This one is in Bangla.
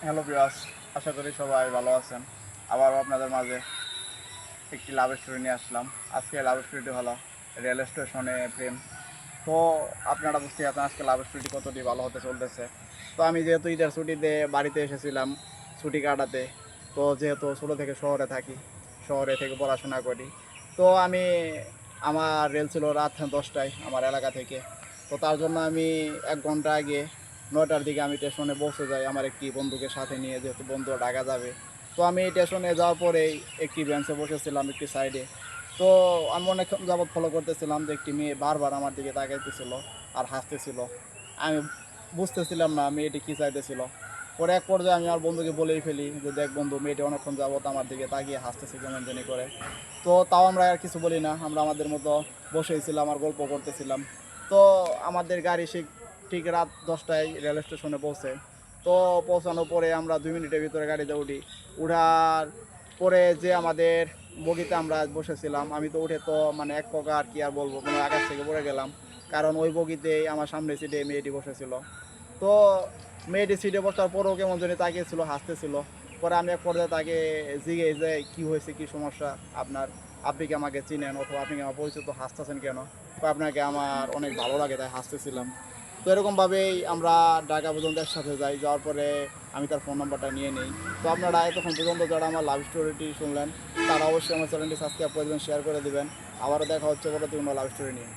হ্যালো ভিউয়ার্স, আশা করি সবাই ভালো আছেন। আবারও আপনাদের মাঝে একটি লাভ স্টোরি নিয়ে আসলাম। আজকে লাভ স্টোরিটি হলো রেল স্টেশনে প্রেম। তো আপনারা বুঝতে পারছেন আজকে লাভ স্টোরিটি কতটি ভালো হতে চলতেছে। তো আমি যেহেতু ঈদের ছুটিতে বাড়িতে এসেছিলাম ছুটি কাটাতে, তো যেহেতু ছোটো থেকে শহরে থাকি, শহরে থেকে পড়াশোনা করি, তো আমার রেল ছিল রাত 10টায় আমার এলাকা থেকে। তো তার জন্য আমি 1 ঘন্টা আগে 9টার দিকে আমি স্টেশনে পৌঁছে যাই আমার একটি বন্ধুকে সাথে নিয়ে, যেহেতু বন্ধু ঢাকা যাবে। তো আমি স্টেশনে যাওয়ার পরেই একটি বেঞ্চে বসেছিলাম একটি সাইডে। তো আমি অনেকক্ষণ যাবৎ ফলো করতেছিলাম যে একটি মেয়ে বারবার আমার দিকে তাকাইতেছিল আর হাসতেছিল। আমি বুঝতেছিলাম না মেয়েটি কী চাইতেছিল। পরে এক পর্যায়ে আমি আমার বন্ধুকে বলেই ফেলি যে, দেখ বন্ধু, মেয়েটি অনেকক্ষণ যাবৎ আমার দিকে তাকিয়ে হাসতেছে কেমন জানি করে। তো তাও আমরা আর কিছু বলি না, আমরা আমাদের মতো বসেছিলাম আর গল্প করতেছিলাম। তো আমাদের গাড়ি ঠিক রাত 10টায় রেল স্টেশনে পৌঁছে। তো পৌঁছানোর পরে আমরা 2 মিনিটের ভিতরে গাড়িতে উঠি। উঠার পরে যে আমাদের বগিতে আমরা বসেছিলাম, আমি তো উঠে তো মানে এক প্রকার কী আর বলবো, মানে আকাশ থেকে পড়ে গেলাম। কারণ ওই বগিতেই আমার সামনের সিটে মেয়েটি বসেছিল। তো মেয়েটি সিটে বসার পরেও কেমন জানি তাকিয়েছিল, হাসতেছিল। পরে আমি এক পর্যায়ে তাকে জিজ্ঞেস যে, কী হয়েছে, কী সমস্যা আপনার? আপনি কি আমাকে চিনেন, অথবা আপনি কি আমার পরিচিত, হাসতেছেন কেন? তো আপনাকে আমার অনেক ভালো লাগে তাই হাসতেছিলাম। তো এরকমভাবেই আমরা ঢাকা পর্যন্ত একসাথে যাই। যাওয়ার পরে আমি তার ফোন নাম্বারটা নিয়ে নিই। তো আপনারা এতক্ষণ পর্যন্ত যারা আমার লাভ স্টোরিটি শুনলেন, তারা অবশ্যই আমার চ্যানেলটি সাবস্ক্রাইব করে দেবেন, শেয়ার করে দেবেন। আবারও দেখা হচ্ছে পরবর্তী কোনো লাভ স্টোরি নিয়ে।